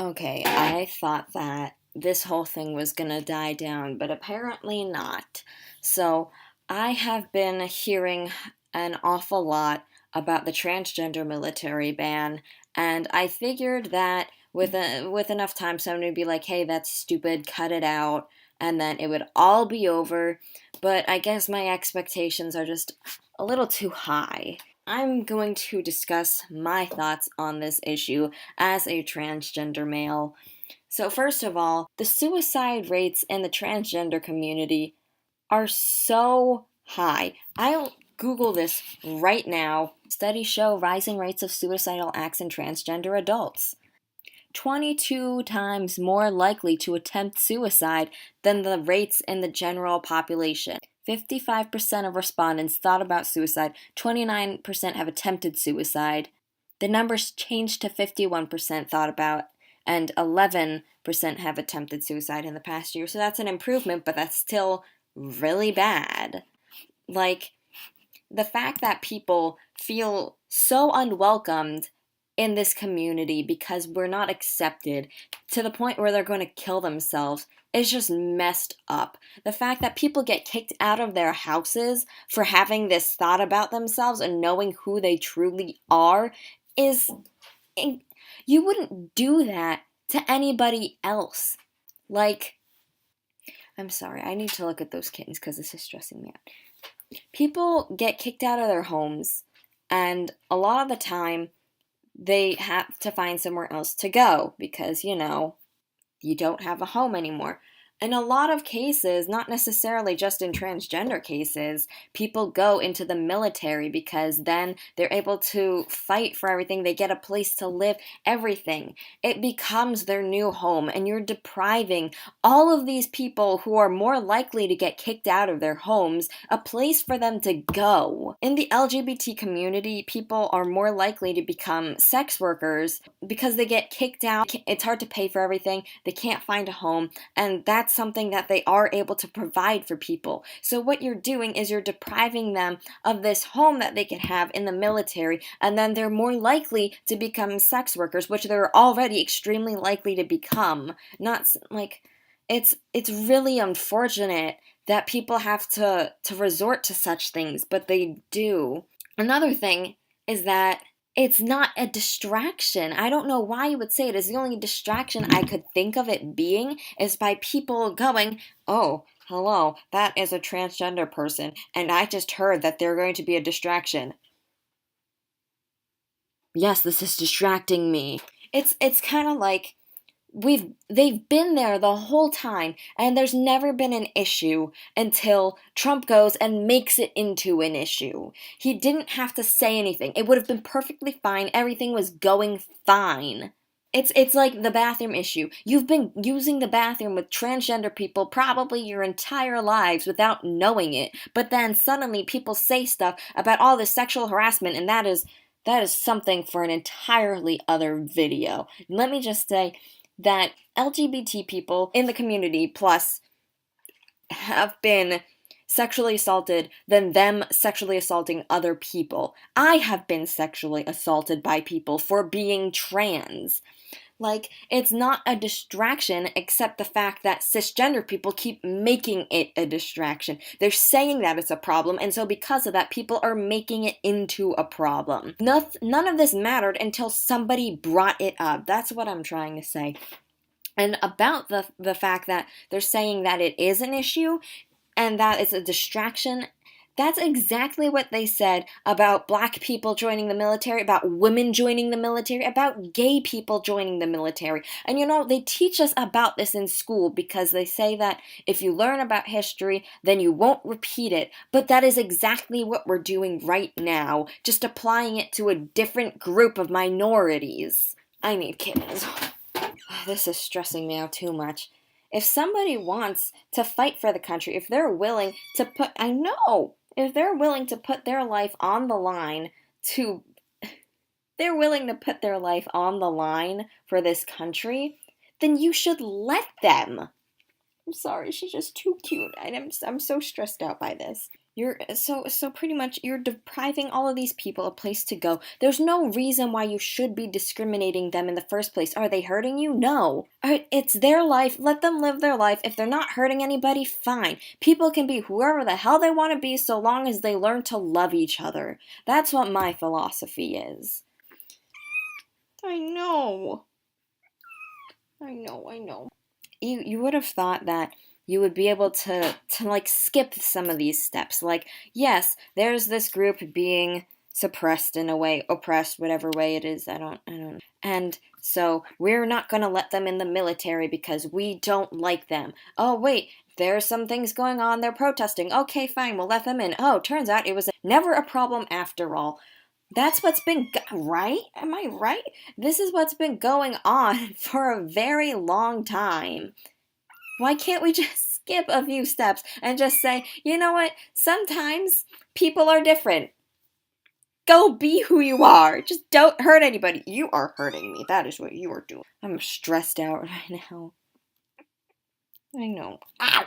Okay, I thought that this whole thing was gonna die down, but apparently not. So, I have been hearing an awful lot about the transgender military ban, and I figured that with enough time, someone would be like, "Hey, that's stupid, cut it out," and then it would all be over. But I guess my expectations are just a little too high. I'm going to discuss my thoughts on this issue as a transgender male. So, first of all, the suicide rates in the transgender community are so high. I'll Google this right now. Studies show rising rates of suicidal acts in transgender adults. 22 times more likely to attempt suicide than the rates in the general population. 55% of respondents thought about suicide, 29% have attempted suicide. The numbers changed to 51% thought about, and 11% have attempted suicide in the past year. So that's an improvement, but that's still really bad. Like, the fact that people feel so unwelcomed in this community because we're not accepted to the point where they're going to kill themselves is just messed up. The fact that people get kicked out of their houses for having this thought about themselves and knowing who they truly are is. You wouldn't do that to anybody else. Like, I'm sorry, I need to look at those kittens because this is stressing me out. People get kicked out of their homes, and a lot of the time they have to find somewhere else to go because, you don't have a home anymore. In a lot of cases, not necessarily just in transgender cases, people go into the military because then they're able to fight for everything. They get a place to live, everything. It becomes their new home, and you're depriving all of these people who are more likely to get kicked out of their homes a place for them to go. In the LGBT community, people are more likely to become sex workers because they get kicked out. It's hard to pay for everything. They can't find a home, and that's something that they are able to provide for people. So what you're doing is you're depriving them of this home that they could have in the military, and then they're more likely to become sex workers, which they're already extremely likely to become. Not like it's really unfortunate that people have to resort to such things, but they do. Another thing is that it's not a distraction. I don't know why you would say it is. The only distraction I could think of it being is by people going, "Oh, hello, that is a transgender person, and I just heard that they're going to be a distraction. Yes, this is distracting me." It's kind of like they've been there the whole time, and there's never been an issue until Trump goes and makes it into an issue. He didn't have to say anything. It would have been perfectly fine. Everything was going fine. It's like the bathroom issue. You've been using the bathroom with transgender people probably your entire lives without knowing it. But then suddenly people say stuff about all this sexual harassment, and that is something for an entirely other video. Let me just say that LGBT people in the community plus have been sexually assaulted than them sexually assaulting other people. I have been sexually assaulted by people for being trans. Like, it's not a distraction except the fact that cisgender people keep making it a distraction. They're saying that it's a problem, and so because of that, people are making it into a problem. None of this mattered until somebody brought it up. That's what I'm trying to say. And about the fact that they're saying that it is an issue and that it's a distraction, that's exactly what they said about black people joining the military, about women joining the military, about gay people joining the military. And they teach us about this in school because they say that if you learn about history, then you won't repeat it. But that is exactly what we're doing right now, just applying it to a different group of minorities. I need kittens. This is stressing me out too much. If somebody wants to fight for the country, if they're willing to if they're willing to put their life on the line they're willing to put their life on the line for this country, then you should let them. I'm sorry, she's just too cute. I'm so stressed out by this. So pretty much you're depriving all of these people a place to go. There's no reason why you should be discriminating them in the first place. Are they hurting you? No. It's their life. Let them live their life. If they're not hurting anybody, fine. People can be whoever the hell they want to be so long as they learn to love each other. That's what my philosophy is. I know. I know. You would have thought that you would be able to like skip some of these steps. Like, yes, there's this group being suppressed in a way, oppressed, whatever way it is. I don't know. And so we're not going to let them in the military because we don't like them. Oh, wait, there's some things going on. They're protesting. Okay, fine, we'll let them in. Oh, turns out it was never a problem after all. That's what's been right? Am I right? This is what's been going on for a very long time. Why can't we just skip a few steps and just say, you know what? Sometimes people are different. Go be who you are. Just don't hurt anybody. You are hurting me. That is what you are doing. I'm stressed out right now. I know. Ow!